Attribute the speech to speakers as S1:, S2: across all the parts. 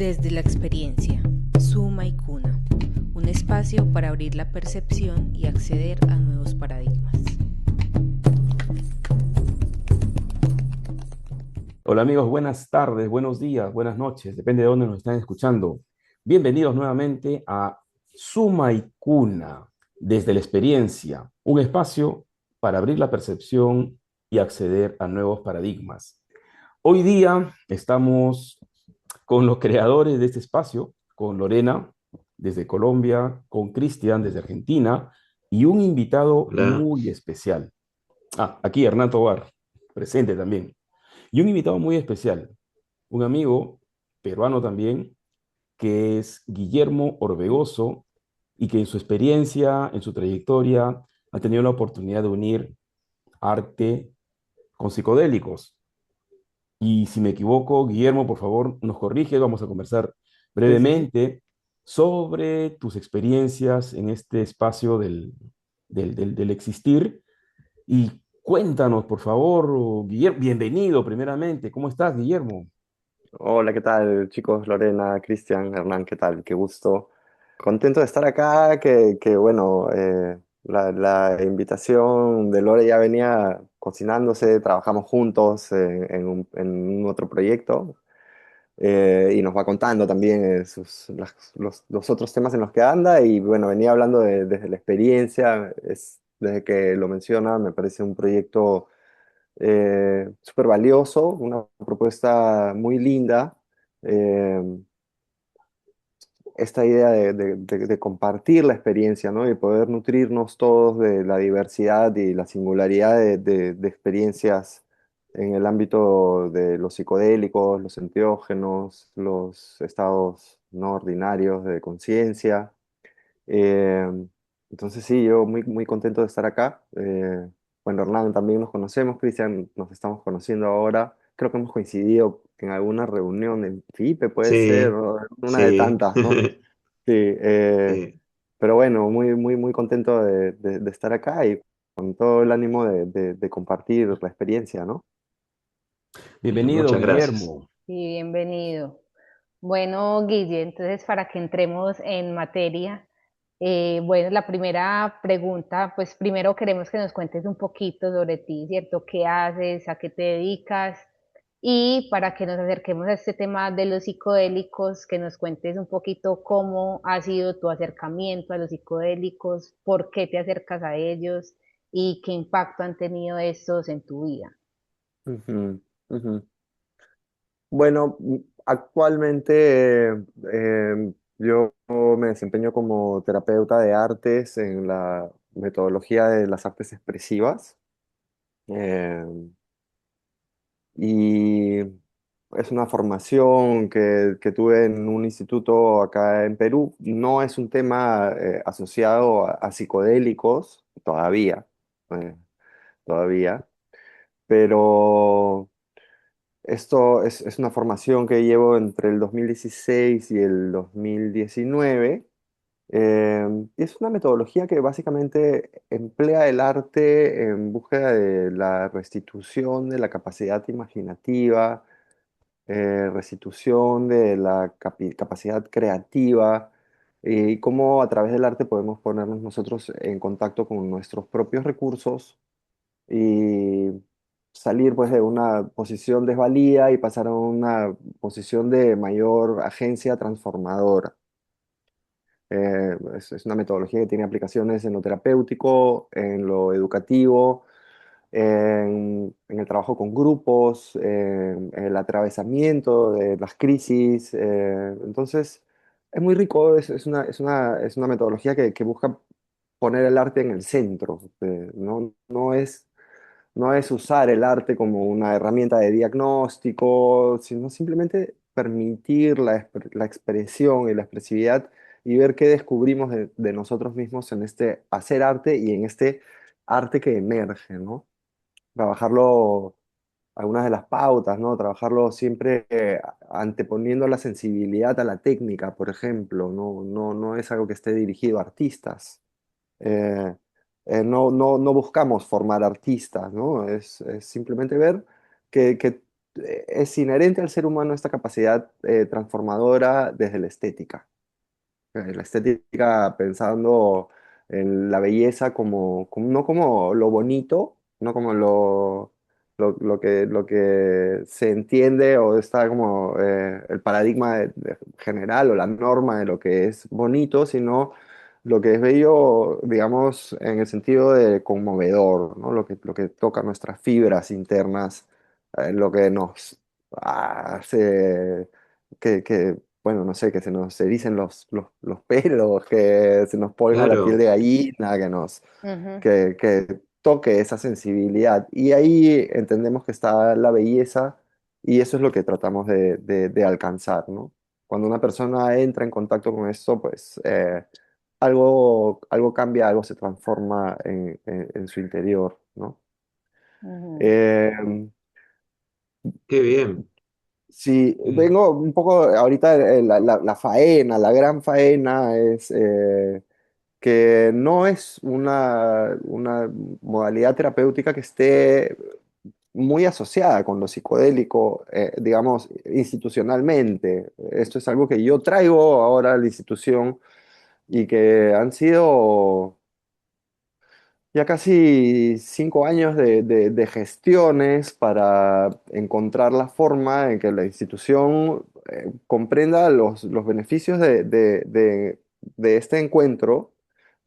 S1: Desde la experiencia, Suma y Cuna, un espacio para abrir la percepción y acceder a nuevos paradigmas.
S2: Hola amigos, buenas tardes, buenos días, buenas noches, depende de dónde nos están escuchando. Bienvenidos nuevamente a Suma y Cuna, desde la experiencia, un espacio para abrir la percepción y acceder a nuevos paradigmas. Hoy día estamos con los creadores de este espacio, con Lorena desde Colombia, con Cristian desde Argentina y un invitado
S3: Hola.
S2: muy especial. Aquí Hernán Tovar, presente también. Y un invitado muy especial, un amigo peruano también, que es Guillermo Orbegoso y que en su experiencia, en su trayectoria, ha tenido la oportunidad de unir arte con psicodélicos. Y si me equivoco, Guillermo, por favor, nos corrige. Vamos a conversar
S3: Sí, sí, sí.
S2: brevemente sobre tus experiencias en este espacio del existir. Y cuéntanos, por favor, Guillermo, bienvenido primeramente. ¿Cómo estás, Guillermo?
S3: Hola, ¿qué tal, chicos? Lorena, Cristian, Hernán, ¿qué tal? Qué gusto. Contento de estar acá, bueno, la invitación de Lore ya venía cocinándose, trabajamos juntos en un otro proyecto y nos va contando también los otros temas en los que anda y bueno, venía hablando desde la experiencia, desde que lo menciona, me parece un proyecto súper valioso, una propuesta muy linda. eh, Esta idea de compartir la experiencia, ¿no? Y poder nutrirnos todos de la diversidad y la singularidad de experiencias en el ámbito de los psicodélicos, los enteógenos, los estados no ordinarios de conciencia. Eh, entonces sí, yo muy contento de estar acá. Bueno, Hernán también nos conocemos, Cristian, nos estamos conociendo ahora. Creo que hemos coincidido en alguna reunión en FIPE, puede ser, Sí, o una de sí. tantas, ¿no? Sí, Sí. pero bueno, muy contento de estar acá y con todo el ánimo de compartir la experiencia, ¿no?
S2: Bienvenido,
S3: Muchas gracias.
S2: Guillermo.
S4: Sí, bienvenido. Bueno, Guille, entonces para que entremos en materia, bueno, la primera pregunta, pues primero queremos que nos cuentes un poquito sobre ti, ¿cierto? ¿Qué haces? ¿A qué te dedicas? Y para que nos acerquemos a este tema de los psicodélicos, que nos cuentes un poquito cómo ha sido tu acercamiento a los psicodélicos, por qué te acercas a ellos y qué impacto han tenido estos en tu vida.
S3: Ujú, ujú. Bueno, actualmente yo me desempeño como terapeuta de artes en la metodología de las artes expresivas eh, y es una formación que tuve en un instituto acá en Perú. No es un tema asociado a psicodélicos eh, todavía, pero... Esto es una formación que llevo entre el 2016 y el 2019. Y es una metodología que básicamente emplea el arte en búsqueda de la restitución de la capacidad imaginativa, restitución de la capacidad creativa, y cómo a través del arte podemos ponernos nosotros en contacto con nuestros propios recursos y salir pues de una posición desvalía y pasar a una posición de mayor agencia transformadora. Es una metodología que tiene aplicaciones en lo terapéutico, en lo educativo, en el trabajo con grupos, en el atravesamiento de las crisis. Entonces, es muy rico, es una metodología que busca poner el arte en el centro. No es usar el arte como una herramienta de diagnóstico, sino simplemente permitir la expresión y la expresividad y ver qué descubrimos de nosotros mismos en este hacer arte y en este arte que emerge, ¿no? Trabajarlo, algunas de las pautas, ¿no? Trabajarlo siempre anteponiendo la sensibilidad a la técnica, por ejemplo, no es algo que esté dirigido a artistas. Eh, no buscamos formar artistas, ¿no? Es simplemente ver que es inherente al ser humano esta capacidad transformadora desde la estética. La estética pensando en la belleza no como lo bonito, no como lo que se entiende o está como el paradigma general o la norma de lo que es bonito, sino lo que es bello, digamos, en el sentido de conmovedor, ¿no? Lo que toca nuestras fibras internas, lo que nos hace que bueno, no sé, que se nos ericen los pelos, que se nos ponga la piel
S2: Claro,
S3: de gallina,
S4: Ujú,
S3: que toque esa sensibilidad. Y ahí entendemos que está la belleza y eso es lo que tratamos de alcanzar, ¿no? Cuando una persona entra en contacto con esto, pues algo cambia, algo se transforma en su interior, ¿no?
S4: ujú.
S3: Eh,
S2: qué bien.
S3: Sí,
S2: Eh,
S3: vengo un poco ahorita, la faena, la gran faena es que no es una modalidad terapéutica que esté muy asociada con lo psicodélico, digamos, institucionalmente. Esto es algo que yo traigo ahora a la institución y que han sido ya casi 5 años de gestiones para encontrar la forma en que la institución comprenda los beneficios de este encuentro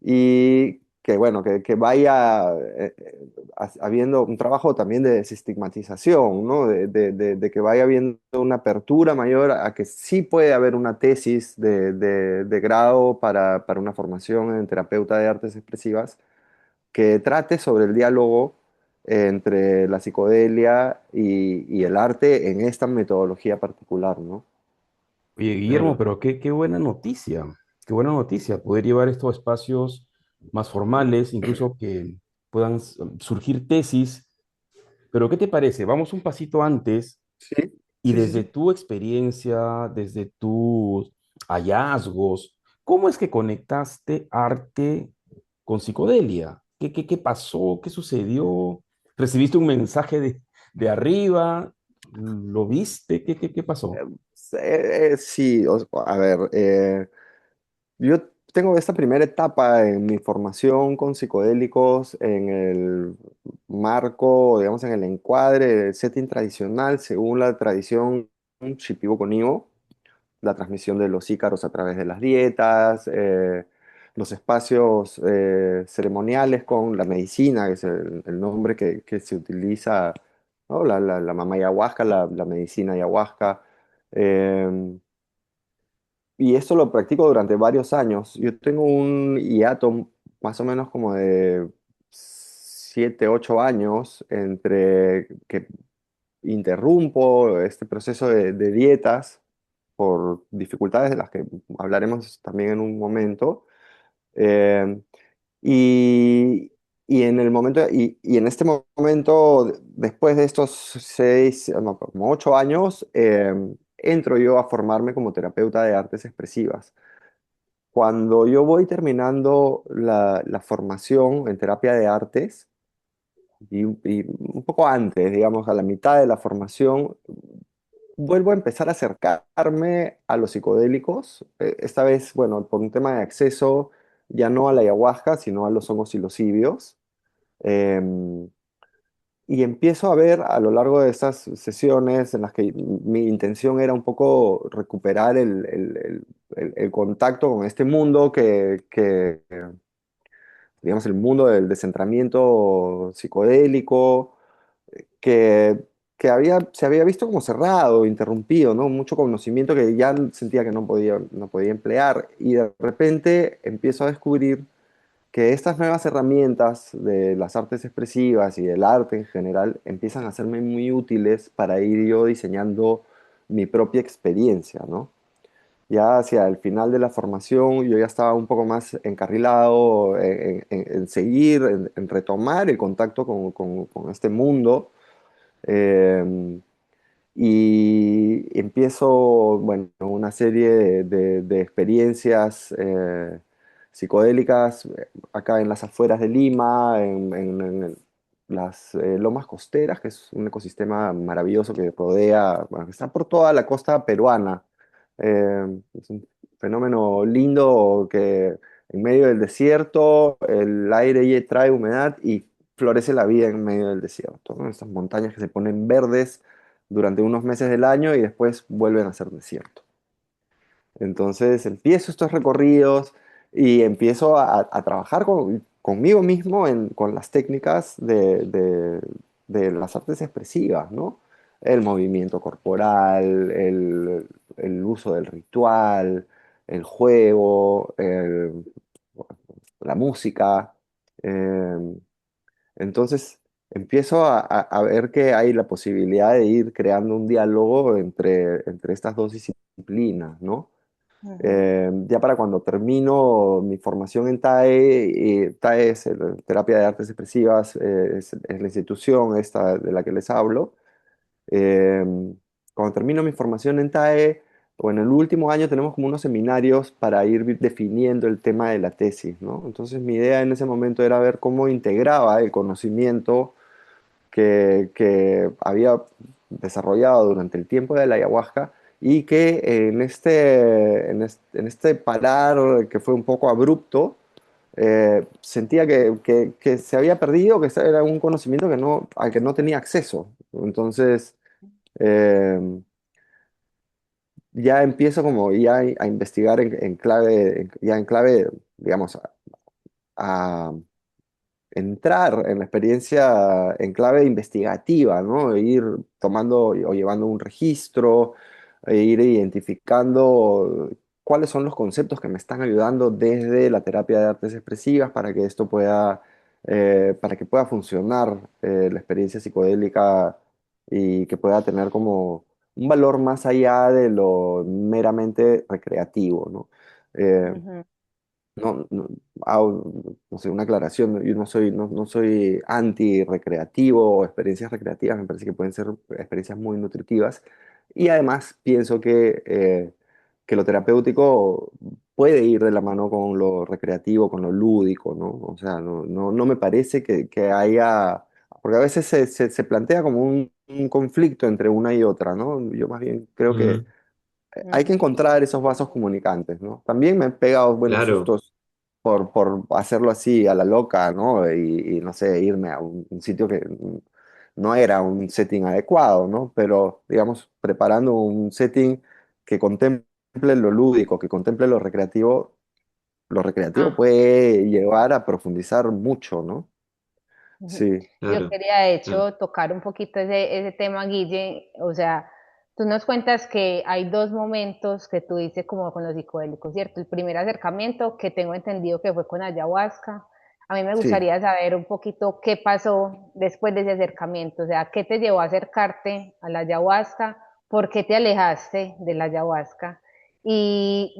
S3: y que, bueno, que vaya habiendo un trabajo también de desestigmatización, ¿no? De que vaya habiendo una apertura mayor a que sí puede haber una tesis de grado para una formación en terapeuta de artes expresivas que trate sobre el diálogo entre la psicodelia y el arte en esta metodología particular, ¿no?
S2: Oye, Guillermo,
S3: Eh,
S2: pero qué buena noticia, poder llevar estos espacios más formales, incluso que puedan surgir tesis. Pero ¿qué te parece? Vamos un pasito antes
S3: sí,
S2: y
S3: sí, sí,
S2: desde
S3: sí.
S2: tu experiencia, desde tus hallazgos, ¿cómo es que conectaste arte con psicodelia? ¿Qué pasó? ¿Qué sucedió? ¿Recibiste un mensaje de arriba? ¿Lo viste? ¿Qué pasó?
S3: Sí, a ver, yo tengo esta primera etapa en mi formación con psicodélicos en el marco, digamos, en el encuadre del setting tradicional, según la tradición Shipibo-Konibo, la transmisión de los ícaros a través de las dietas, los espacios ceremoniales con la medicina, que es el nombre que se utiliza, ¿no? La mamá ayahuasca, la medicina ayahuasca. eh, y esto lo practico durante varios años. Yo tengo un hiato más o menos como de 7, 8 años entre que interrumpo este proceso de dietas por dificultades de las que hablaremos también en un momento. eh, y, y en el momento, y en este momento, después de estos 6, no, como 8 años, entro yo a formarme como terapeuta de artes expresivas. Cuando yo voy terminando la formación en terapia de artes, y un poco antes, digamos, a la mitad de la formación, vuelvo a empezar a acercarme a los psicodélicos, esta vez, bueno, por un tema de acceso ya no a la ayahuasca, sino a los hongos psilocibios. Em, y empiezo a ver a lo largo de estas sesiones en las que mi intención era un poco recuperar el contacto con este mundo digamos, el mundo del descentramiento psicodélico, que, se había visto como cerrado, interrumpido, ¿no? Mucho conocimiento que ya sentía que no podía emplear. Y de repente empiezo a descubrir que estas nuevas herramientas de las artes expresivas y del arte en general empiezan a serme muy útiles para ir yo diseñando mi propia experiencia, ¿no? Ya hacia el final de la formación yo ya estaba un poco más encarrilado en seguir, en retomar el contacto con este mundo. eh, y empiezo, bueno, una serie de experiencias psicodélicas acá en las afueras de Lima, las lomas costeras, que es un ecosistema maravilloso que rodea, bueno, que está por toda la costa peruana. Es un fenómeno lindo que en medio del desierto el aire trae humedad y florece la vida en medio del desierto, ¿no? Estas montañas que se ponen verdes durante unos meses del año y después vuelven a ser desierto. Entonces empiezo estos recorridos y empiezo a trabajar conmigo mismo con las técnicas de las artes expresivas, ¿no? El movimiento corporal, el uso del ritual, el juego, la música. eh, entonces empiezo a ver que hay la posibilidad de ir creando un diálogo entre estas dos disciplinas, ¿no?
S4: Ujú,
S3: Ya para cuando termino mi formación en TAE, y TAE es Terapia de Artes Expresivas, es la institución esta de la que les hablo. eh, Cuando termino mi formación en TAE, o en el último año tenemos como unos seminarios para ir definiendo el tema de la tesis, ¿no? Entonces mi idea en ese momento era ver cómo integraba el conocimiento que había desarrollado durante el tiempo de la ayahuasca y que en este parar que fue un poco abrupto, sentía que se había perdido, que era un conocimiento al que no tenía acceso. Entonces, eh, ya empiezo como ya a investigar en clave, ya en clave, digamos, a entrar en la experiencia en clave investigativa, ¿no? Ir tomando o llevando un registro, e ir identificando cuáles son los conceptos que me están ayudando desde la terapia de artes expresivas para que esto pueda, para que pueda funcionar la experiencia psicodélica y que pueda tener como un valor más allá de lo meramente recreativo, ¿no? Eh,
S4: ujú,
S3: no, no sé, una aclaración, yo no soy anti-recreativo o experiencias recreativas, me parece que pueden ser experiencias muy nutritivas y además pienso que lo terapéutico puede ir de la mano con lo recreativo, con lo lúdico, ¿no? O sea, no me parece que haya, porque a veces se plantea como un conflicto entre una y otra, ¿no? Yo más bien creo que
S2: Mm,
S3: hay que
S4: ujú.
S3: encontrar esos vasos comunicantes, ¿no? También me he pegado buenos
S2: claro,
S3: sustos por hacerlo así a la loca, ¿no? Y, no sé, irme a un sitio que no era un setting adecuado, ¿no? Pero, digamos, preparando un setting que contemple lo lúdico, que contemple lo recreativo
S4: Ah,
S3: puede llevar a profundizar mucho, ¿no?
S4: ujú.
S3: Sí,
S4: Yo
S2: claro,
S4: quería, de
S2: claro.
S4: hecho, tocar un poquito ese tema, Guille. O sea, tú nos cuentas que hay dos momentos que tú dices como con los psicodélicos, ¿cierto? El primer acercamiento que tengo entendido que fue con ayahuasca. A mí me
S3: sí.
S4: gustaría saber un poquito qué pasó después de ese acercamiento, o sea, qué te llevó a acercarte a la ayahuasca, por qué te alejaste de la ayahuasca y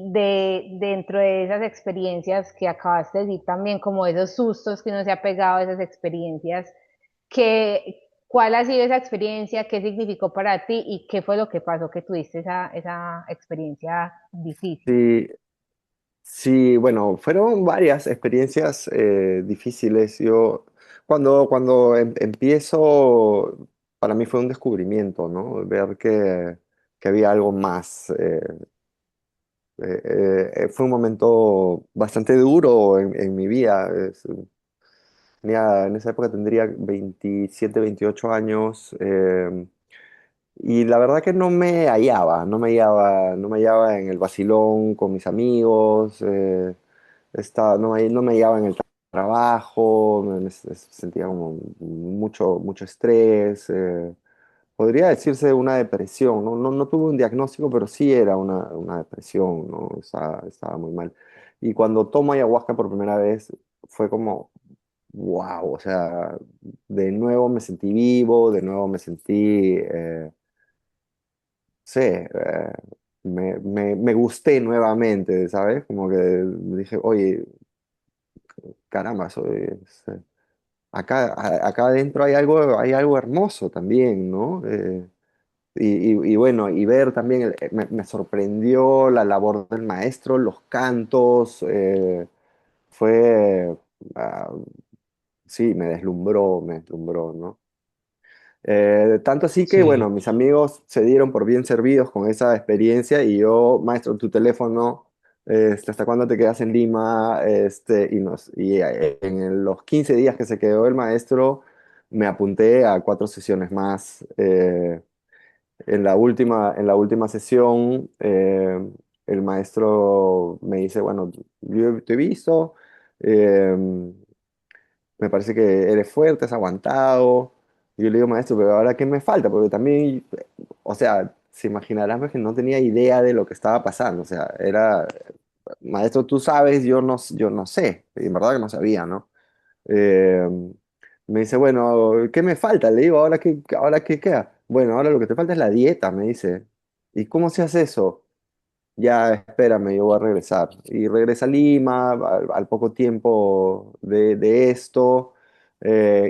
S4: dentro de esas experiencias que acabaste de decir también, como esos sustos que uno se ha pegado a esas experiencias, ¿cuál ha sido esa experiencia? ¿Qué significó para ti? ¿Y qué fue lo que pasó que tuviste esa experiencia difícil?
S3: Sí, sí, bueno, fueron varias experiencias difíciles. Cuando empiezo, para mí fue un descubrimiento, ¿no? Ver que había algo más. Fue un momento bastante duro en mi vida. En esa época tendría 27, 28 años. Y la verdad que no me hallaba en el vacilón con mis amigos, no me hallaba en el trabajo, sentía como mucho estrés, podría decirse una depresión, ¿no? No tuve un diagnóstico, pero sí era una depresión, ¿no? Estaba muy mal. Y cuando tomo ayahuasca por primera vez, fue como, wow, o sea, de nuevo me sentí vivo, de nuevo me sentí... sí, me gusté nuevamente, ¿sabes? Como que dije, oye, caramba, acá adentro hay algo hermoso también, ¿no? Y bueno, y ver también, me sorprendió la labor del maestro, los cantos, fue, ah, sí, me deslumbró, ¿no? Tanto así que, bueno,
S2: Sí,
S3: mis amigos se dieron por bien servidos con esa experiencia y yo, maestro, tu teléfono, ¿hasta cuándo te quedas en Lima? En los 15 días que se quedó el maestro, me apunté a 4 sesiones más. En la última sesión, el maestro me dice, bueno, yo te he visto, eh, me parece que eres fuerte, has aguantado. Y yo le digo, maestro, pero ahora qué me falta, porque también, o sea, se imaginarán pues, que no tenía idea de lo que estaba pasando. O sea, era, maestro, tú sabes, yo no sé. Y en verdad que no sabía, ¿no? Eh, Me dice, bueno, ¿qué me falta? Le digo, ahora qué queda? Bueno, ahora lo que te falta es la dieta, me dice. ¿Y cómo se hace eso? Ya, espérame, yo voy a regresar. Y regresa a Lima al poco tiempo de esto.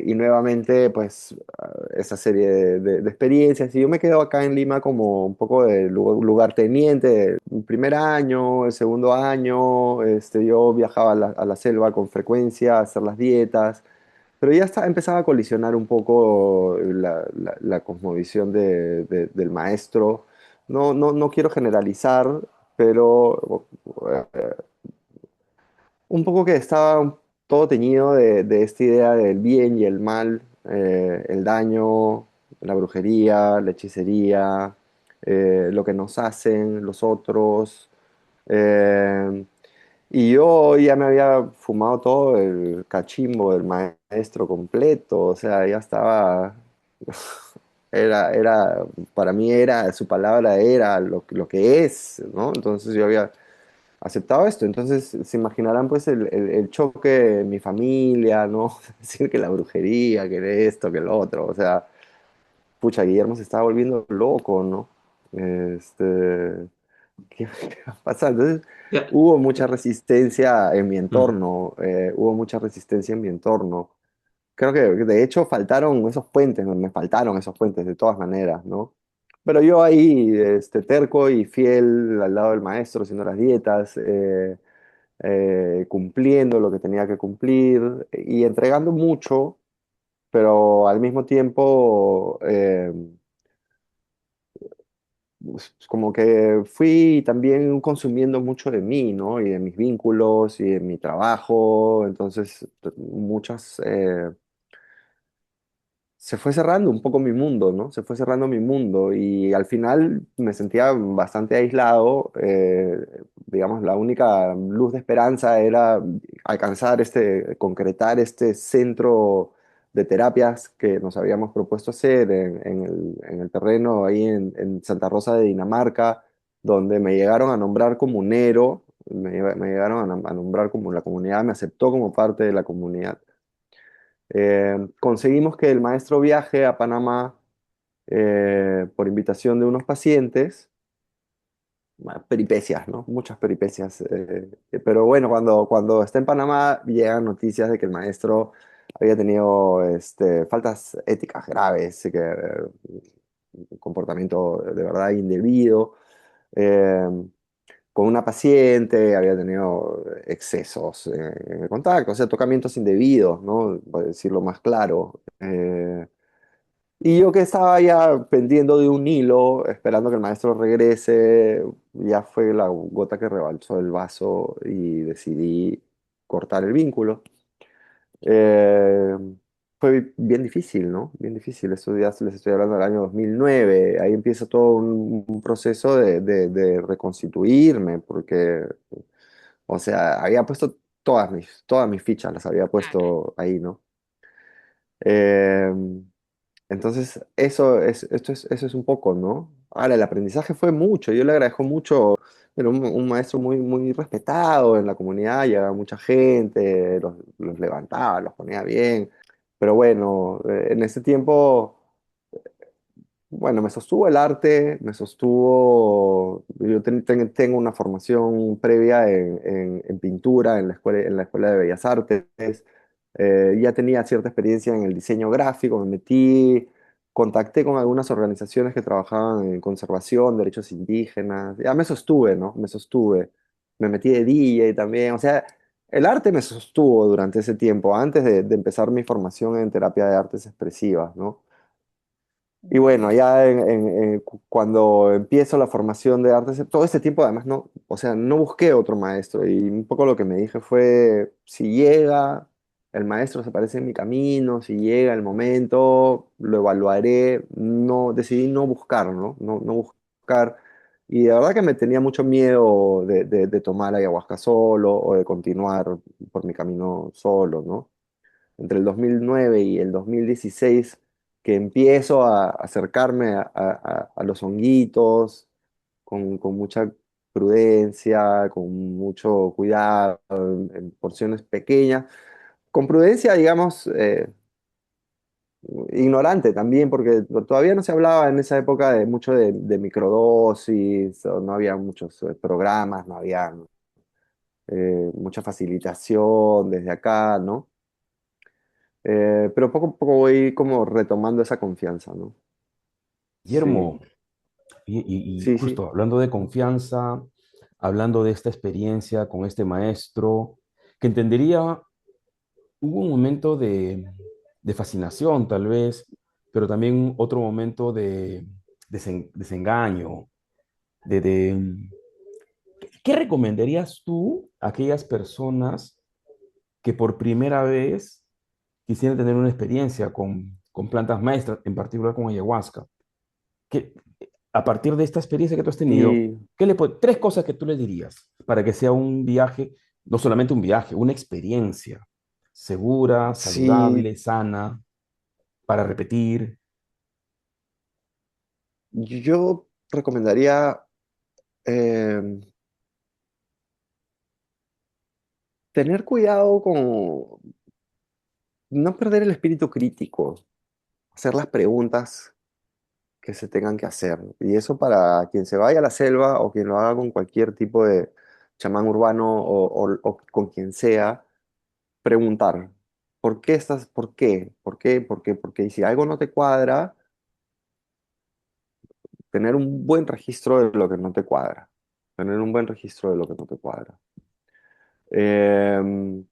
S3: Y nuevamente, pues, esa serie de experiencias. Y yo me quedo acá en Lima como un poco de lugarteniente. El primer año, el segundo año, yo viajaba a la selva con frecuencia a hacer las dietas. Pero ya empezaba a colisionar un poco la cosmovisión del maestro. No quiero generalizar, pero un poco que estaba todo teñido de esta idea del bien y el mal, el daño, la brujería, la hechicería, lo que nos hacen los otros. eh, y yo ya me había fumado todo el cachimbo del maestro completo, o sea, ya estaba, para mí era, su palabra era lo que es, ¿no? Entonces yo había aceptado esto, entonces se imaginarán pues el choque en mi familia, ¿no? Decir que la brujería, que esto, que lo otro, o sea, pucha, Guillermo se estaba volviendo loco, ¿no? Este, ¿qué va a pasar? Entonces,
S2: ya,
S3: hubo mucha resistencia en mi
S2: mm,
S3: entorno, hubo mucha resistencia en mi entorno. Creo que de hecho faltaron esos puentes, ¿no? Me faltaron esos puentes de todas maneras, ¿no? Pero yo ahí, terco y fiel al lado del maestro, haciendo las dietas, cumpliendo lo que tenía que cumplir y entregando mucho, pero al mismo tiempo como que fui también consumiendo mucho de mí, ¿no? Y de mis vínculos y de mi trabajo, entonces muchas... se fue cerrando un poco mi mundo, ¿no? Se fue cerrando mi mundo y al final me sentía bastante aislado. Digamos, la única luz de esperanza era alcanzar concretar este centro de terapias que nos habíamos propuesto hacer en el terreno ahí en Santa Rosa de Dinamarca, donde me llegaron a nombrar comunero, me llegaron a nombrar como la comunidad, me aceptó como parte de la comunidad. Conseguimos que el maestro viaje a Panamá por invitación de unos pacientes, peripecias, ¿no? Muchas peripecias. Pero bueno, cuando está en Panamá llegan noticias de que el maestro había tenido faltas éticas graves, un comportamiento de verdad indebido. eh, con una paciente, había tenido excesos en el contacto, o sea, tocamientos indebidos, ¿no? Por decirlo más claro. Y yo que estaba ya pendiendo de un hilo, esperando que el maestro regrese, ya fue la gota que rebalsó el vaso y decidí cortar el vínculo. Eh, Fue bien difícil, ¿no? Bien difícil. Estos días les estoy hablando del año 2009. Ahí empieza todo un proceso de reconstituirme, porque, o sea, había puesto todas mis fichas, las había puesto ahí, ¿no? Eh, entonces, eso es un poco, ¿no? Ahora, el aprendizaje fue mucho. Yo le agradezco mucho. Era un maestro muy respetado en la comunidad, llegaba mucha gente, los levantaba, los ponía bien. Pero bueno, en ese tiempo, bueno, me sostuvo el arte, me sostuvo, tengo una formación previa en pintura en la Escuela de Bellas Artes, ya tenía cierta experiencia en el diseño gráfico, me metí, contacté con algunas organizaciones que trabajaban en conservación, derechos indígenas, ya me sostuve, ¿no? Me sostuve, me metí de DJ también, o sea, el arte me sostuvo durante ese tiempo, antes de empezar mi formación en terapia de artes expresivas, ¿no? Y bueno, ya cuando empiezo la formación de artes, todo este tiempo además no, o sea, no busqué otro maestro y un poco lo que me dije fue, si llega, el maestro se aparece en mi camino, si llega el momento, lo evaluaré, no, decidí no buscar, ¿no? No buscar. Y de verdad que me tenía mucho miedo de tomar ayahuasca solo o de continuar por mi camino solo, ¿no? Entre el 2009 y el 2016 que empiezo a acercarme a los honguitos con mucha prudencia, con mucho cuidado, en porciones pequeñas, con prudencia, digamos, ignorante también, porque todavía no se hablaba en esa época de mucho de microdosis, o no había muchos programas, no había mucha facilitación desde acá, ¿no? Pero poco a poco voy como retomando esa confianza, ¿no? Sí,
S2: Guillermo, y
S3: sí, sí.
S2: justo hablando de confianza, hablando de esta experiencia con este maestro, que entendería, hubo un momento de fascinación tal vez, pero también otro momento de desengaño, de ¿qué recomendarías tú a aquellas personas que por primera vez quisieran tener una experiencia con plantas maestras, en particular con ayahuasca? Que, a partir de esta experiencia que tú has tenido,
S3: Y
S2: tres cosas que tú les dirías para que sea un viaje, no solamente un viaje, una experiencia segura,
S3: sí,
S2: saludable, sana, para repetir?
S3: yo recomendaría eh, tener cuidado con no perder el espíritu crítico, hacer las preguntas que se tengan que hacer. Y eso para quien se vaya a la selva o quien lo haga con cualquier tipo de chamán urbano o con quien sea, preguntar, ¿por qué estás? ¿Por qué? ¿Por qué? ¿Por qué? Porque si algo no te cuadra, tener un buen registro de lo que no te cuadra. Tener un buen registro de lo que no te cuadra. Em,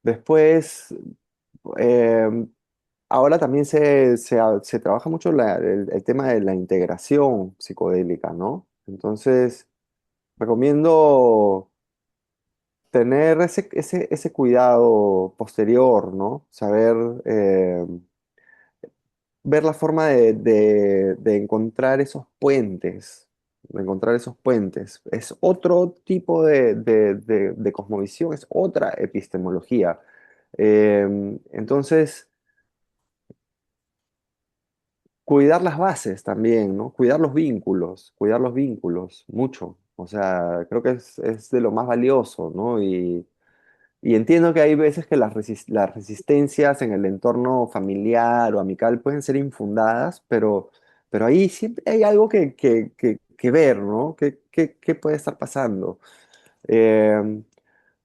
S3: Después, em, ahora también se trabaja mucho el tema de la integración psicodélica, ¿no? Entonces, recomiendo tener ese cuidado posterior, ¿no? Saber ver la forma de encontrar esos puentes, de encontrar esos puentes. Es otro tipo de cosmovisión, es otra epistemología. Entonces, cuidar las bases también, ¿no? Cuidar los vínculos, mucho. O sea, creo que es de lo más valioso, ¿no? Y entiendo que hay veces que las resistencias en el entorno familiar o amical pueden ser infundadas, pero ahí siempre hay algo que ver, ¿no? ¿Qué puede estar pasando? Eh,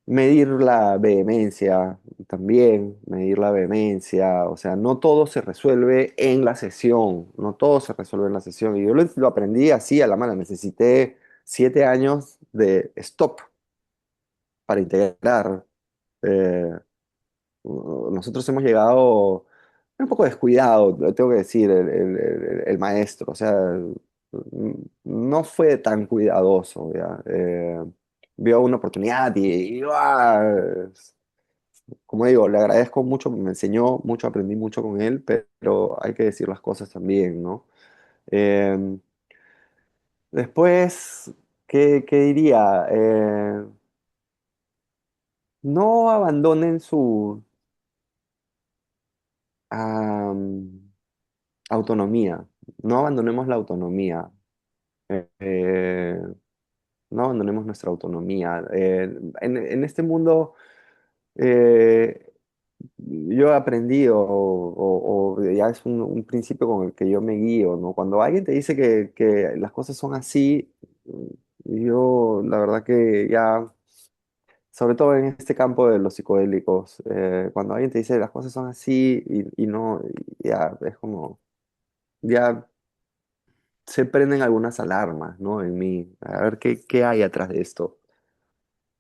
S3: Medir la vehemencia también, medir la vehemencia, o sea, no todo se resuelve en la sesión, no todo se resuelve en la sesión. Y yo lo aprendí así a la mala, necesité 7 años de stop para integrar. Eh, Nosotros hemos llegado un poco descuidado, lo tengo que decir, el maestro, o sea, no fue tan cuidadoso, ¿ya? Vio una oportunidad como digo, le agradezco mucho, me enseñó mucho, aprendí mucho con él, pero hay que decir las cosas también, ¿no? Eh, Después, ¿qué diría? No abandonen su am, autonomía, no abandonemos la autonomía, eh, no abandonemos nuestra autonomía. En este mundo eh, yo he aprendido, o ya es un principio con el que yo me guío, ¿no? Cuando alguien te dice que las cosas son así, yo la verdad que ya, sobre todo en este campo de los psicodélicos, cuando alguien te dice las cosas son así y no, ya es como, ya se prenden algunas alarmas, ¿no? En mí, a ver qué hay atrás de esto.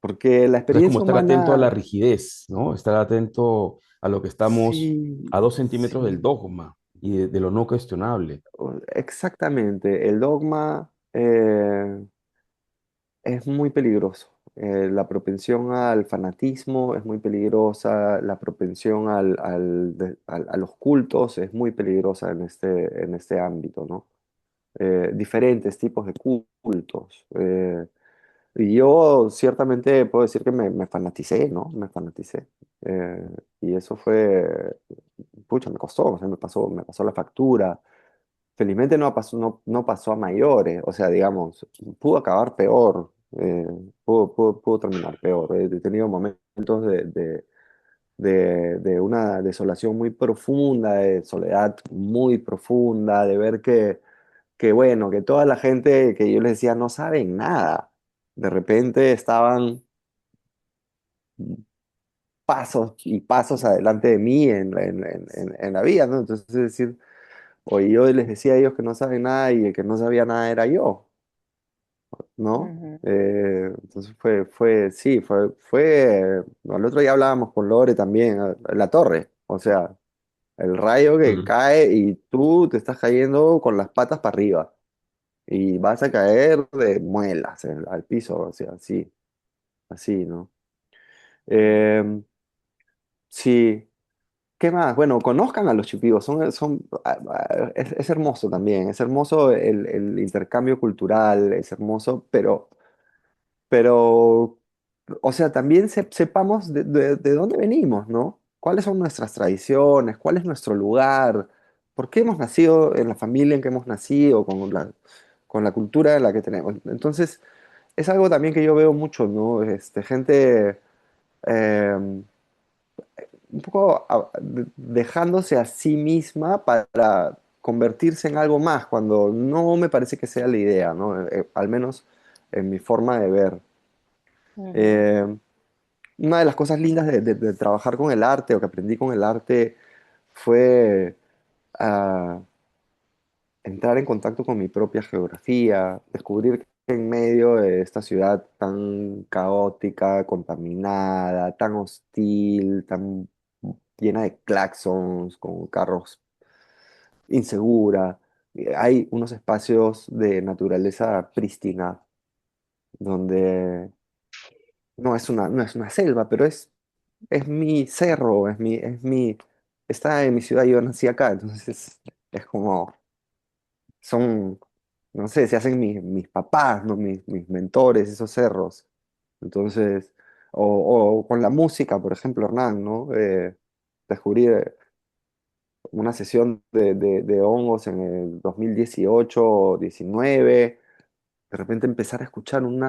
S3: porque la
S2: O sea, es como
S3: experiencia
S2: estar atento a la
S3: humana,
S2: rigidez, ¿no? Estar atento a lo que estamos
S3: sí,
S2: a 2 centímetros del
S3: sí,
S2: dogma y de lo no cuestionable.
S3: exactamente. El dogma es muy peligroso. La propensión al fanatismo es muy peligrosa, la propensión a los cultos es muy peligrosa en este ámbito, ¿no? Diferentes tipos de cultos. Y yo ciertamente puedo decir que me fanaticé, ¿no? Me fanaticé. Eh, y eso fue, pucha, me costó, o sea, me pasó la factura. Felizmente no pasó a mayores, o sea, digamos, pudo acabar peor, pudo terminar peor. He tenido momentos de una desolación muy profunda, de soledad muy profunda, de ver que bueno, que toda la gente que yo les decía no saben nada, de repente estaban pasos y pasos adelante de mí en la vida, ¿no? Entonces, es decir, o yo les decía a ellos que no saben nada y el que no sabía nada era yo, ¿no?
S4: Ujú,
S3: Entonces al otro día hablábamos con Lore también, la torre, o sea, el rayo que
S2: Mm.
S3: cae y tú te estás cayendo con las patas para arriba y vas a caer de muelas al piso, o sea, así, así, ¿no? Eh, sí. ¿Qué más? Bueno, conozcan a los chipivos, es hermoso también, es hermoso el intercambio cultural, es hermoso, pero, o sea, también sepamos de dónde venimos, ¿no? ¿Cuáles son nuestras tradiciones? ¿Cuál es nuestro lugar? ¿Por qué hemos nacido en la familia en que hemos nacido, con la cultura en la que tenemos? Entonces, es algo también que yo veo mucho, ¿no? Gente... em, un poco dejándose a sí misma para convertirse en algo más, cuando no me parece que sea la idea, ¿no? Al menos en mi forma de ver.
S4: ujú.
S3: Eh, una de las cosas lindas de trabajar con el arte o que aprendí con el arte fue ah, entrar en contacto con mi propia geografía, descubrir que en medio de esta ciudad tan caótica, contaminada, tan hostil, tan llena de claxons, con carros insegura, hay unos espacios de naturaleza prístina donde no es una selva, pero es mi cerro, está en mi ciudad, yo nací acá, entonces es como son, no sé, se hacen mis papás, ¿no? Mis mentores, esos cerros. Entonces, o con la música, por ejemplo, Hernán, ¿no? Descubrí una sesión de hongos en el 2018 o 19, de repente empezar a escuchar un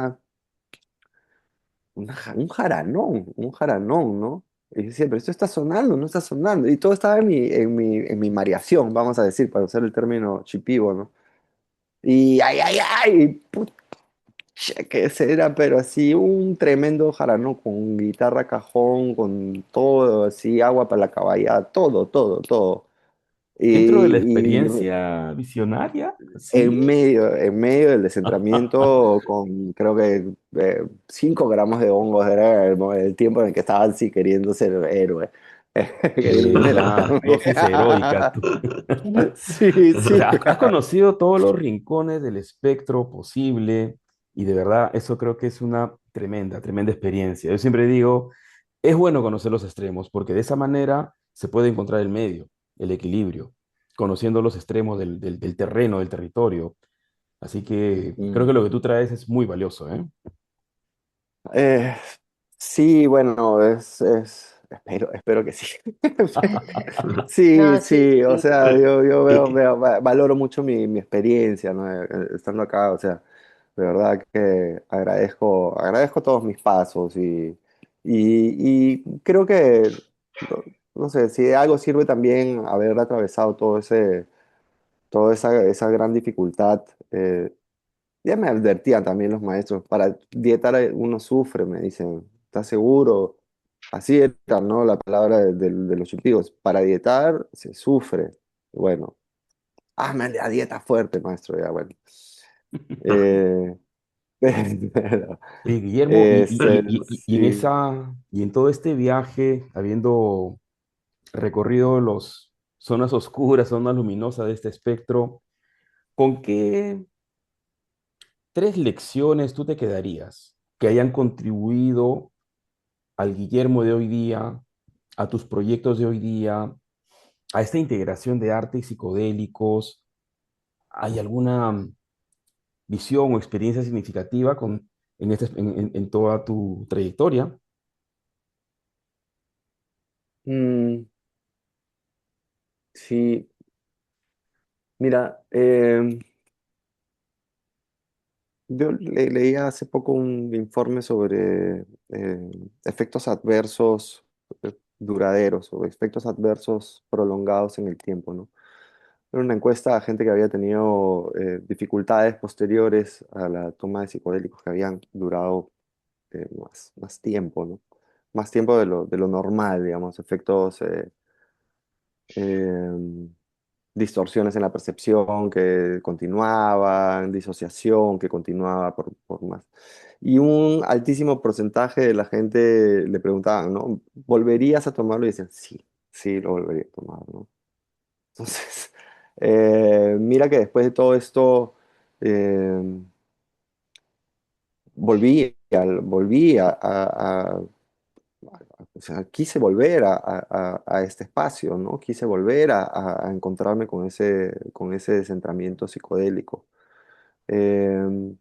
S3: jaranón, ¿no? Y decía, pero esto está sonando, no está sonando. Y todo estaba en mi mareación, vamos a decir, para usar el término chipivo, ¿no? Y ay, ay, ay, que ese era, pero así un tremendo jarano con guitarra cajón, con todo, así agua para la caballa, todo, todo, todo.
S2: Dentro de la
S3: Y
S2: experiencia visionaria, sí.
S3: en medio del descentramiento, con creo que 5 gramos de hongos, era el tiempo en el que estaba así queriendo ser héroe, queriendo ser
S2: Ya, dosis heroicas. Tú.
S3: Sí,
S2: O
S3: sí.
S2: sea, has conocido todos los rincones del espectro posible y de verdad eso creo que es una tremenda, tremenda experiencia. Yo siempre digo, es bueno conocer los extremos porque de esa manera se puede encontrar el medio, el equilibrio, conociendo los extremos del terreno, del territorio. Así que creo que
S3: Mm.
S2: lo que tú traes es muy valioso, ¿eh?
S3: Eh, sí, bueno, espero que sí. Sí,
S4: No, sí,
S3: sí, o
S4: sí.
S3: sea, yo valoro mucho mi experiencia, ¿no? Estando acá, o sea, de verdad que agradezco todos mis pasos y creo que, no, no sé, si de algo sirve también haber atravesado toda esa gran dificultad. Ya me advertían también los maestros, para dietar uno sufre, me dicen, ¿estás seguro? Así era, ¿no? La palabra de los chupigos, para dietar se sufre. Bueno, hazme la dieta fuerte, maestro, ya bueno. Eh, Pero,
S2: Oye, Guillermo,
S3: este, sí.
S2: y en todo este viaje, habiendo recorrido las zonas oscuras, zonas luminosas de este espectro, ¿con qué tres lecciones tú te quedarías que hayan contribuido al Guillermo de hoy día, a tus proyectos de hoy día, a esta integración de arte y psicodélicos? ¿Hay alguna visión o experiencia significativa en toda tu trayectoria?
S3: Mm, sí, mira, yo leía hace poco un informe sobre efectos adversos duraderos o efectos adversos prolongados en el tiempo, ¿no? Era una encuesta a gente que había tenido dificultades posteriores a la toma de psicodélicos que habían durado más tiempo, ¿no? Más tiempo de lo normal, digamos, efectos em, distorsiones en la percepción que continuaban, disociación que continuaba por más. Y un altísimo porcentaje de la gente le preguntaban, ¿no? ¿Volverías a tomarlo? Y decían, sí, sí, lo volvería a tomar, ¿no? Entonces, mira que después de todo esto, eh, volví o sea, quise volver a este espacio, ¿no? Quise volver a encontrarme con ese descentramiento psicodélico. Eh,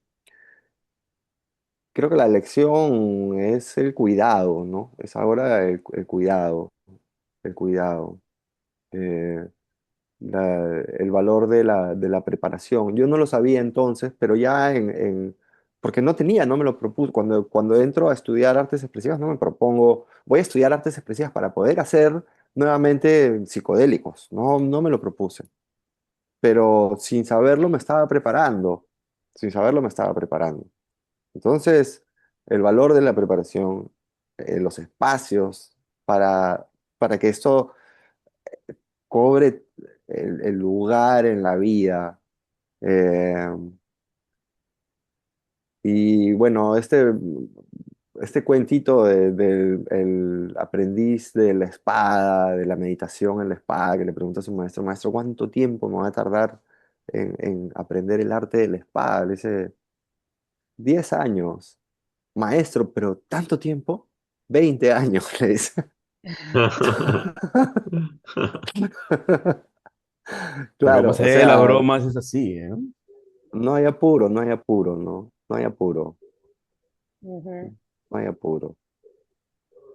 S3: Creo que la lección es el cuidado, ¿no? Es ahora el cuidado, el cuidado. Eh, el valor de la preparación. Yo no lo sabía entonces, pero ya porque no tenía, no me lo propuse. Cuando entro a estudiar artes expresivas, no me propongo, voy a estudiar artes expresivas para poder hacer nuevamente psicodélicos. No, no me lo propuse, pero sin saberlo me estaba preparando. Sin saberlo me estaba preparando. Entonces, el valor de la preparación, los espacios para que esto cobre el lugar en la vida. Eh, y bueno, este cuentito del el aprendiz de la espada, de la meditación en la espada, que le pregunta a su maestro, maestro, ¿cuánto tiempo me va a tardar en aprender el arte de la espada? Le dice, 10 años. Maestro, pero ¿tanto tiempo? 20 años, le dice.
S2: Pero
S3: Claro,
S2: más
S3: o
S2: allá de las
S3: sea,
S2: bromas es así, ¿eh?
S3: no hay apuro, no hay apuro, ¿no? No hay apuro,
S4: Ujú,
S3: no hay apuro,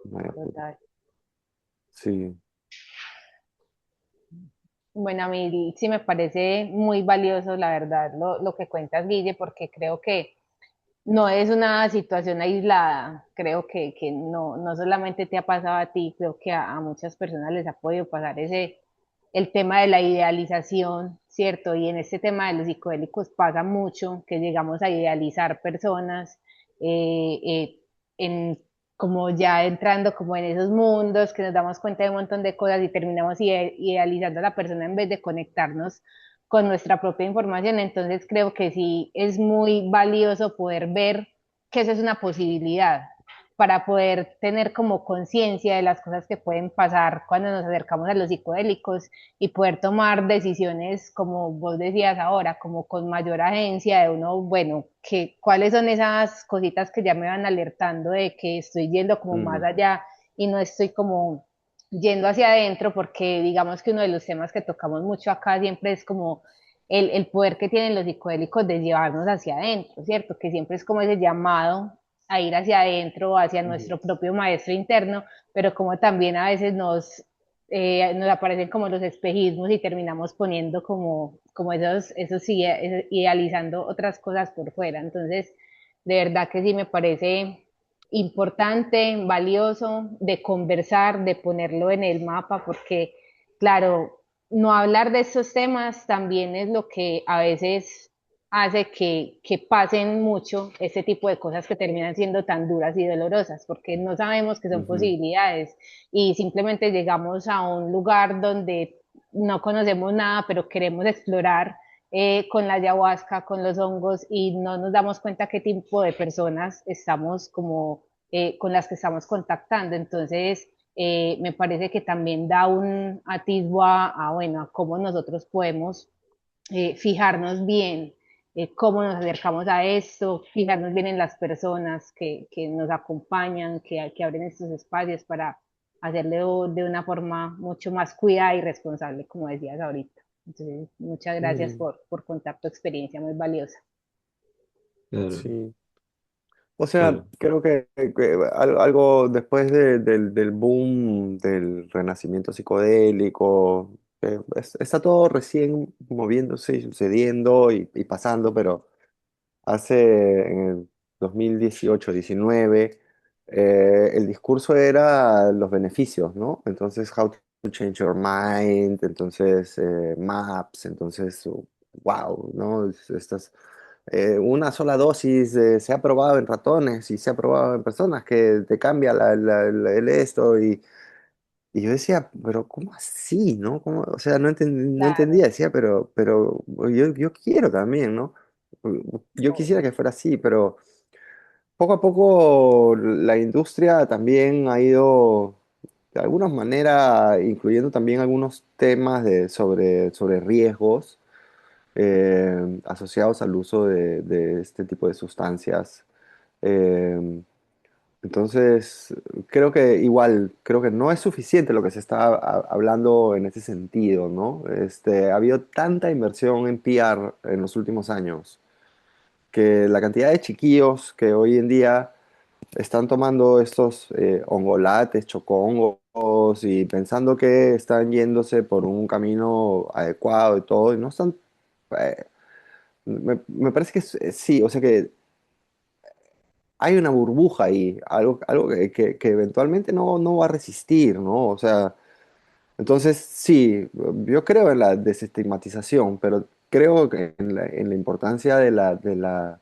S3: no hay apuro.
S4: total.
S3: Sí.
S4: Bueno, a mí sí me parece muy valioso, la verdad, lo que cuentas, Guille, porque creo que no es una situación aislada. Creo que no, no solamente te ha pasado a ti, creo que a muchas personas les ha podido pasar el tema de la idealización, ¿cierto? Y en este tema de los psicodélicos pasa mucho que llegamos a idealizar personas en como ya entrando como en esos mundos, que nos damos cuenta de un montón de cosas y terminamos idealizando a la persona en vez de conectarnos con nuestra propia información. Entonces creo que sí es muy valioso poder ver que eso es una posibilidad para poder tener como conciencia de las cosas que pueden pasar cuando nos acercamos a los psicodélicos y poder tomar decisiones, como vos decías ahora, como con mayor agencia de uno, bueno, cuáles son esas cositas que ya me van alertando de que estoy yendo como más
S3: Mm,
S4: allá y no estoy como yendo hacia adentro, porque digamos que uno de los temas que tocamos mucho acá siempre es como el poder que tienen los psicodélicos de llevarnos hacia adentro, ¿cierto? Que siempre es como ese llamado a ir hacia adentro, hacia
S3: mm,
S4: nuestro propio maestro interno, pero como también a veces nos aparecen como los espejismos y terminamos poniendo como esos idealizando otras cosas por fuera. Entonces, de verdad que sí me parece importante, valioso de conversar, de ponerlo en el mapa, porque, claro, no hablar de estos temas también es lo que a veces hace que pasen mucho este tipo de cosas que terminan siendo tan duras y dolorosas, porque no sabemos que son
S3: ujú,
S4: posibilidades y simplemente llegamos a un lugar donde no conocemos nada, pero queremos explorar con la ayahuasca, con los hongos y no nos damos cuenta qué tipo de personas estamos como con las que estamos contactando. Entonces, me parece que también da un atisbo bueno, a cómo nosotros podemos fijarnos bien cómo nos acercamos a esto, fijarnos bien en las personas que nos acompañan, que abren estos espacios para hacerlo de una forma mucho más cuidada y responsable, como decías ahorita. Entonces, muchas gracias
S3: Mm,
S4: por contar tu experiencia muy valiosa.
S2: Claro,
S3: sí. O sea,
S2: claro.
S3: creo que algo después del boom del renacimiento psicodélico, está todo recién moviéndose y sucediendo y pasando, pero hace en el 2018-19 el discurso era los beneficios, ¿no? Entonces, how to change your mind, entonces maps, entonces, wow, ¿no? Estas una sola dosis se ha probado en ratones y se ha probado en personas que te cambia el esto y yo decía, pero ¿cómo así, no? O sea, no
S4: Claro,
S3: entendía, decía, pero yo quiero también, ¿no? Yo quisiera que fuera así, pero poco a poco la industria también ha ido de alguna manera incluyendo también algunos temas sobre riesgos asociados al uso de este tipo de sustancias. Eh, entonces, creo que no es suficiente lo que se está hablando en ese sentido, ¿no? Ha habido tanta inversión en PR en los últimos años que la cantidad de chiquillos que hoy en día están tomando estos hongolates, chocongos y pensando que están yéndose por un camino adecuado y todo, y no están eh, me parece que sí, o sea que hay una burbuja ahí, algo que eventualmente no va a resistir, ¿no? O sea, entonces sí, yo creo en la desestigmatización, pero creo que en la importancia de la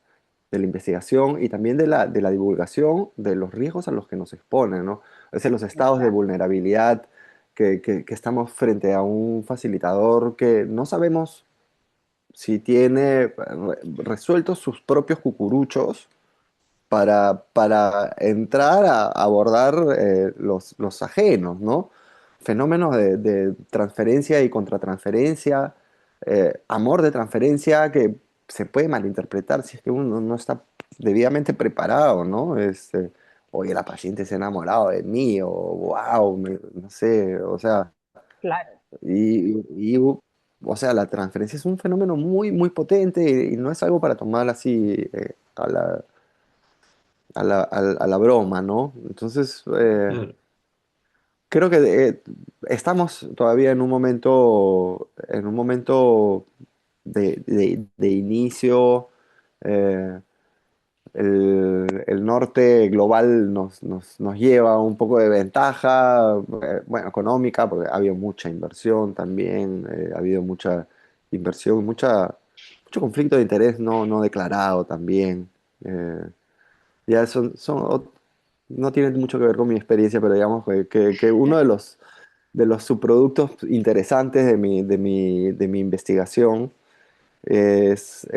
S3: investigación y también de la divulgación de los riesgos a los que nos exponen, ¿no? Es decir, los estados de
S4: exacto,
S3: vulnerabilidad que estamos frente a un facilitador que no sabemos si tiene resueltos sus propios cucuruchos para entrar a abordar los ajenos, ¿no? Fenómenos de transferencia y contratransferencia, amor de transferencia que se puede malinterpretar si es que uno no está debidamente preparado, ¿no? Oye, la paciente se ha enamorado de mí, o wow, no sé, o sea,
S4: claro.
S3: o sea, la transferencia es un fenómeno muy, muy potente y no es algo para tomar así a la broma, ¿no? Entonces,
S2: Claro.
S3: creo que estamos todavía en un momento de inicio. eh, el norte global nos lleva un poco de ventaja, bueno, económica, porque ha habido mucha inversión también, ha habido mucha inversión, mucho conflicto de interés no declarado también. eh, ya no tiene mucho que ver con mi experiencia, pero digamos que uno de los subproductos interesantes de mi investigación es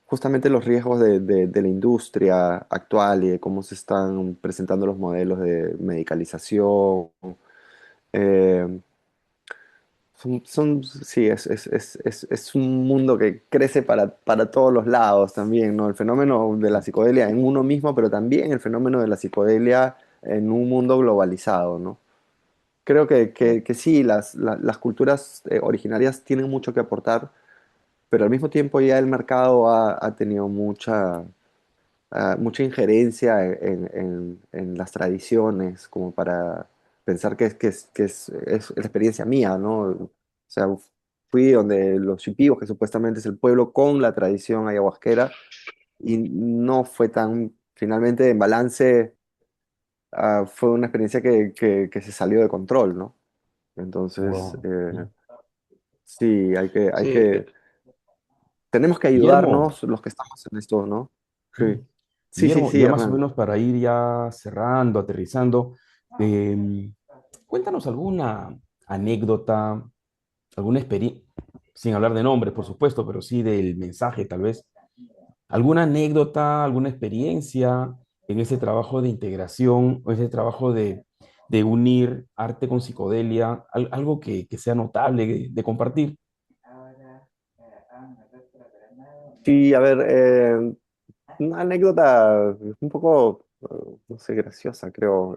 S3: justamente los riesgos de la industria actual y de cómo se están presentando los modelos de medicalización. Eh, sí, es un mundo que crece para todos los lados también, ¿no? El fenómeno de la psicodelia en uno mismo, pero también el fenómeno de la psicodelia en un mundo globalizado, ¿no? Creo que sí, las culturas originarias tienen mucho que aportar, pero al mismo tiempo ya el mercado ha tenido mucha injerencia en las tradiciones, como para pensar que es la experiencia mía, ¿no? O sea, fui donde los Shipibos, que supuestamente es el pueblo con la tradición ayahuasquera, y no fue tan, finalmente, en balance, fue una experiencia que se salió de control, ¿no? Entonces,
S2: Wow.
S3: sí,
S2: Sí,
S3: tenemos que
S2: Guillermo,
S3: ayudarnos los que estamos en esto, ¿no? Sí, sí, sí,
S2: Guillermo,
S3: sí,
S2: ya más o
S3: Hernán.
S2: menos para ir ya cerrando, aterrizando, cuéntanos alguna anécdota, alguna experiencia. sin hablar de nombres, por supuesto, pero sí del mensaje, tal vez. ¿Alguna anécdota, alguna experiencia en ese trabajo de integración o ese trabajo de unir arte con psicodelia? Algo que sea notable de compartir.
S3: Sí, a ver, una anécdota un poco, no sé, graciosa, creo.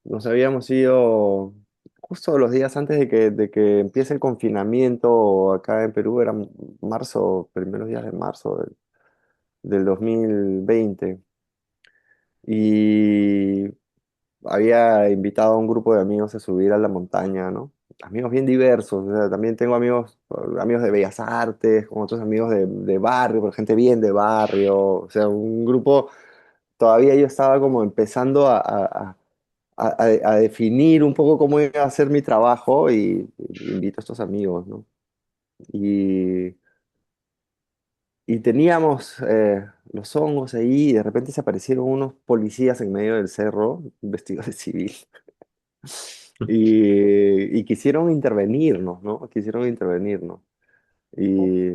S3: Nos habíamos ido justo los días antes de que empiece el confinamiento acá en Perú, era marzo, primeros días de marzo del 2020. Y había invitado a un grupo de amigos a subir a la montaña, ¿no? Amigos bien diversos, o sea, también tengo amigos de Bellas Artes, con otros amigos de barrio, pero gente bien de barrio, o sea, un grupo, todavía yo estaba como empezando a definir un poco cómo iba a ser mi trabajo y invito a estos amigos, ¿no? Y, y teníamos los hongos ahí y de repente se aparecieron unos policías en medio del cerro vestidos de civil. Y quisieron intervenirnos, ¿no? Quisieron intervenirnos. Y,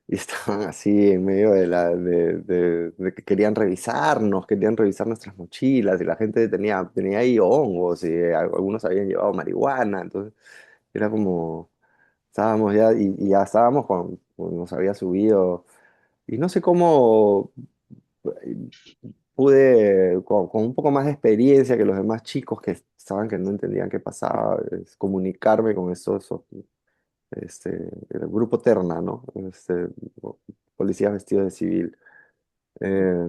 S3: y estaban así en medio de que querían revisar nuestras mochilas y la gente tenía ahí hongos y algunos habían llevado marihuana, entonces era como, estábamos ya, y ya estábamos nos había subido, y no sé cómo pude, con un poco más de experiencia que los demás chicos que estaban que no entendían qué pasaba, comunicarme con este, el grupo Terna, ¿no? Policías vestidos de civil. Eh,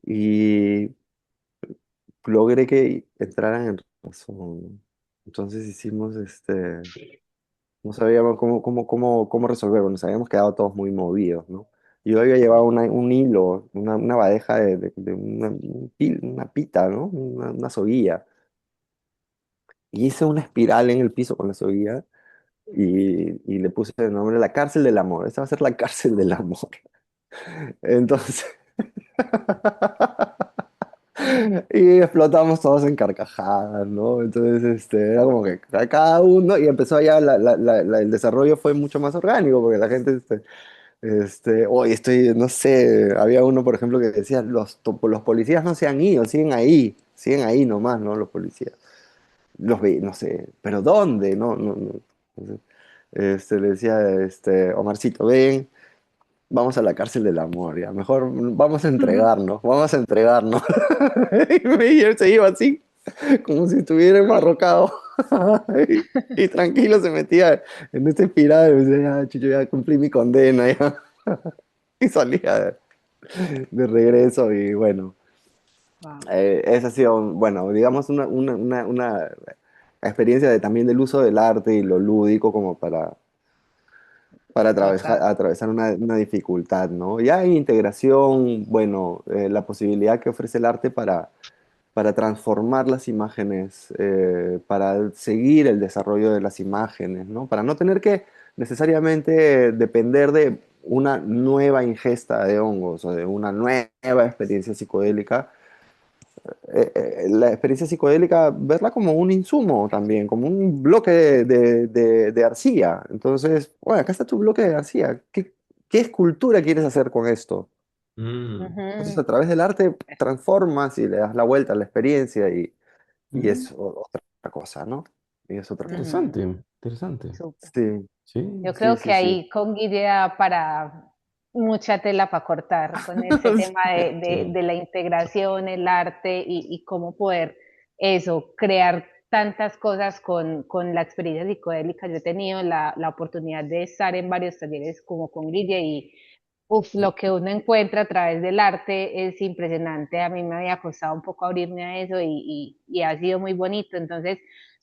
S3: y logré que entraran en razón, ¿no? Entonces hicimos, no sabíamos cómo resolverlo, nos habíamos quedado todos muy movidos, ¿no? Yo había llevado un hilo, una madeja de una pita, ¿no? Una soguilla. Y hice una espiral en el piso con la soguilla y le puse el nombre La Cárcel del Amor. Esta va a ser la cárcel del amor. Entonces, y explotamos todos en carcajadas, ¿no? Entonces, era como que cada uno, y empezó ya el desarrollo fue mucho más orgánico, porque la gente, hoy estoy, no sé, había uno, por ejemplo, que decía, los policías no se han ido, siguen ahí nomás, ¿no? Los policías. Los vi, no sé, pero ¿dónde? No, no, no. Entonces, le decía, Omarcito, ven, vamos a la cárcel del amor, ya, mejor vamos a entregarnos. Y él se iba así, como si estuviera enmarrocado. Y tranquilo se metía en esta espiral, y decía, ya, Chicho, ya cumplí mi condena, ya. Y salía de regreso y bueno.
S4: Wow.
S3: Esa ha sido, bueno, digamos, una experiencia también del uso del arte y lo lúdico como para
S4: Total.
S3: atravesar una dificultad, ¿no? Ya hay integración, bueno, la posibilidad que ofrece el arte para transformar las imágenes, para seguir el desarrollo de las imágenes, ¿no? Para no tener que necesariamente depender de una nueva ingesta de hongos o de una nueva experiencia psicodélica, la experiencia psicodélica, verla como un insumo también, como un bloque de arcilla. Entonces, bueno, acá está tu bloque de arcilla. ¿Qué escultura quieres hacer con esto?
S2: Mm,
S3: Entonces,
S4: Ujú.
S3: a través del arte transformas y le das la vuelta a la experiencia y
S2: mm,
S3: es otra cosa, ¿no? Y es otra cosa.
S4: Ujú.
S2: interesante, interesante.
S4: Súper.
S3: Sí,
S2: Sí,
S4: Yo
S3: sí,
S4: creo que
S3: sí, sí.
S4: ahí con Guille da para mucha tela para cortar con ese tema
S2: sí.
S4: de la integración, el arte y cómo poder eso, crear tantas cosas con la experiencia psicodélica. Yo he tenido la oportunidad de estar en varios talleres como con Guille y uf, lo que uno encuentra a través del arte es impresionante. A mí me había costado un poco abrirme a eso y ha sido muy bonito. Entonces,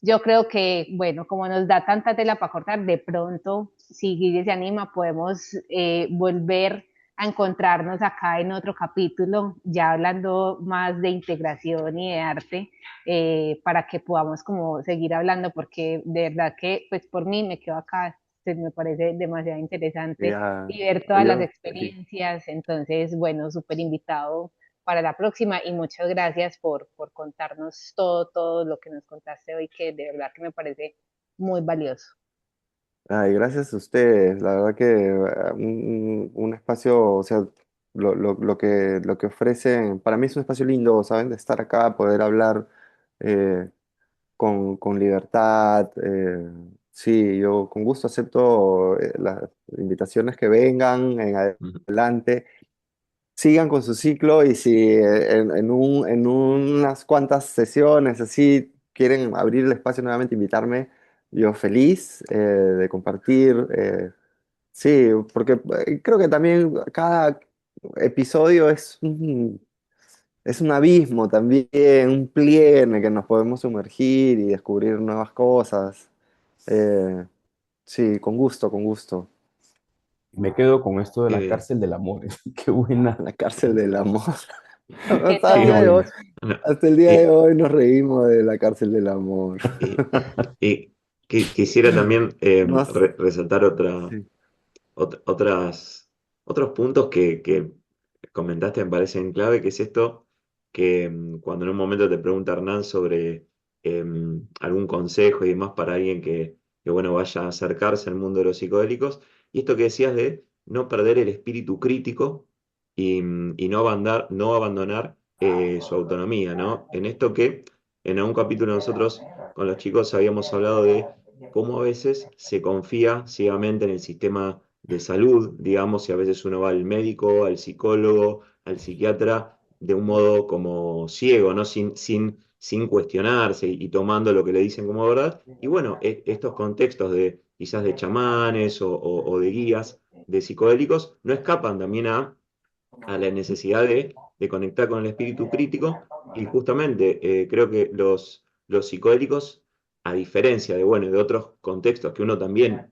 S4: yo creo que, bueno, como nos da tanta tela para cortar, de pronto, si Guille se anima, podemos volver a encontrarnos acá en otro capítulo, ya hablando más de integración y de arte, para que podamos como seguir hablando, porque de verdad que, pues por mí me quedo acá, pues, me parece demasiado interesante
S3: Ya,
S4: y ver todas las
S3: yo, sí.
S4: experiencias. Entonces, bueno, súper invitado para la próxima y muchas gracias por contarnos todo lo que nos contaste hoy, que de verdad que me parece muy valioso.
S3: Ay, gracias a ustedes. La verdad que un espacio, o sea, lo que ofrecen, para mí es un espacio lindo, ¿saben? De estar acá, poder hablar eh, con libertad. Sí, yo con gusto acepto las invitaciones que vengan en
S5: Ujú.
S3: adelante. Sigan con su ciclo y si en unas cuantas sesiones así quieren abrir el espacio nuevamente, invitarme, yo feliz de compartir. Sí, porque creo que también cada episodio es un abismo también, un pliegue en el que nos podemos sumergir y descubrir nuevas cosas. Eh, sí, con gusto, con gusto.
S2: Me quedo con esto de
S5: Qué
S2: la
S5: bien.
S2: cárcel del amor. Qué buena.
S3: La cárcel del amor.
S4: ¿Qué
S3: Hasta el
S5: Qué
S3: día de
S4: tal?
S3: hoy,
S2: buena.
S5: bueno.
S3: hasta el día de
S5: Y,
S3: hoy nos reímos de la cárcel del amor.
S5: y- quisiera también
S3: Nos,
S5: resaltar
S3: sí.
S5: otros puntos que comentaste, me parecen clave, que es esto que cuando en un momento te pregunta Hernán sobre algún consejo y demás para alguien que, bueno, vaya a acercarse al mundo de los psicodélicos, y esto que decías de no perder el espíritu crítico y no abandonar su autonomía, ¿no? En esto que en algún capítulo nosotros con los chicos habíamos hablado de cómo a veces se confía ciegamente en el sistema de salud, digamos, y a veces uno va al médico, al psicólogo, al psiquiatra, de un modo como ciego, ¿no? Sin cuestionarse y tomando lo que le dicen como verdad. Y bueno, estos contextos de quizás de chamanes o de guías de psicodélicos no escapan también a la necesidad de conectar con el espíritu crítico y justamente creo que los psicodélicos, a diferencia de, bueno, de otros contextos que uno también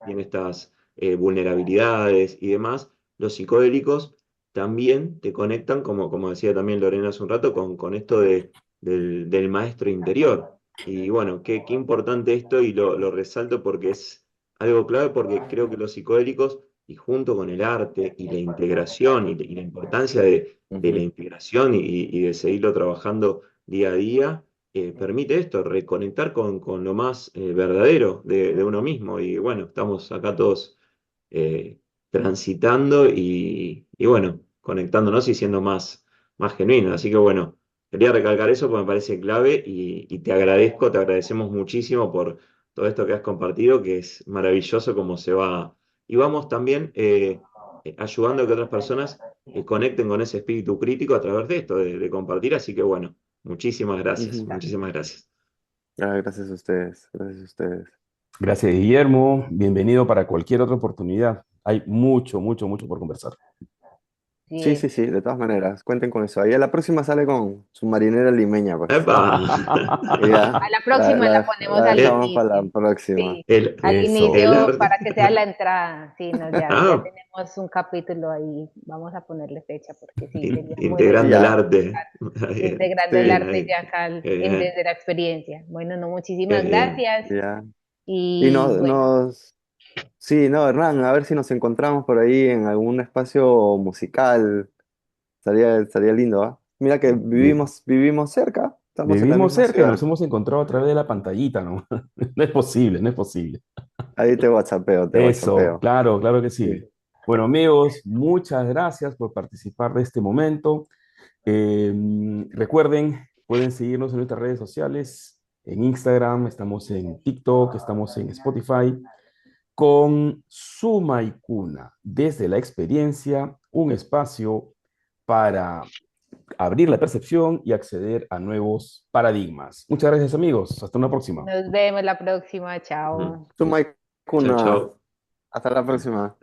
S5: tiene estas vulnerabilidades y demás, los psicodélicos también te conectan, como decía también Lorena hace un rato, con esto del maestro interior. Y bueno, qué importante esto y lo resalto porque es algo clave porque creo que los psicodélicos y junto con el arte y la integración y la importancia de la
S3: Ujú,
S5: integración y de seguirlo trabajando día a día, permite esto, reconectar con lo más verdadero de uno mismo. Y bueno, estamos acá todos transitando y bueno, conectándonos y siendo más genuinos. Así que bueno, quería recalcar eso porque me parece clave y te agradecemos muchísimo por todo esto que has compartido, que es maravilloso cómo se va y vamos también ayudando a que otras personas conecten con ese espíritu crítico a través de esto, de compartir. Así que bueno, muchísimas gracias,
S3: ujú.
S5: muchísimas gracias.
S3: Ah, gracias a ustedes, gracias a ustedes.
S2: Gracias, Guillermo. Bienvenido para cualquier otra oportunidad. Hay mucho, mucho, mucho por conversar.
S4: Sí
S3: Sí,
S4: es.
S3: sí, sí, de todas maneras, cuenten con eso. Ahí a la próxima sale con su marinera limeña, pues.
S5: ¡Epa!
S3: Y ya,
S4: A la próxima la ponemos
S3: la
S4: al
S3: dejamos
S5: El,
S3: para la
S4: inicio.
S3: próxima.
S4: Sí,
S5: el,
S4: al
S2: Eso.
S5: el
S4: inicio
S5: arte.
S4: para que sea la entrada. Sí, no, ya
S5: Ah,
S4: tenemos un capítulo ahí. Vamos a ponerle fecha porque sí, sería muy
S5: integrando el
S3: Ya,
S4: necesario
S5: arte. Bien,
S4: integrando el
S3: sí,
S5: bien
S4: arte
S5: ahí.
S4: ya acá
S5: Qué bien,
S4: desde la experiencia. Bueno, no,
S5: qué
S4: muchísimas
S5: bien.
S4: gracias.
S3: ya. Y
S4: Y bueno,
S3: sí, no, Hernán, a ver si nos encontramos por ahí en algún espacio musical. Estaría lindo, ¿ah? Mira que
S2: Vi-
S3: vivimos cerca, estamos en la
S2: Vivimos
S3: misma
S2: cerca y
S3: ciudad.
S2: nos hemos encontrado a través de la pantallita, ¿no? No es posible, no es posible.
S3: Ahí te WhatsAppeo, te
S2: Eso,
S3: WhatsAppeo.
S2: claro, claro que
S3: Sí.
S2: sí. Bueno, amigos, muchas gracias por participar de este momento. Recuerden, pueden seguirnos en nuestras redes sociales, en Instagram, estamos en TikTok, estamos en Spotify, con Suma y Cuna, desde la experiencia, un espacio para abrir la percepción y acceder a nuevos paradigmas. Muchas gracias, amigos. Hasta una próxima.
S4: nos vemos la próxima.
S5: Ujú.
S4: Chao.
S3: Suma y
S5: Chao,
S3: Cuna,
S5: chao.
S3: hasta la próxima.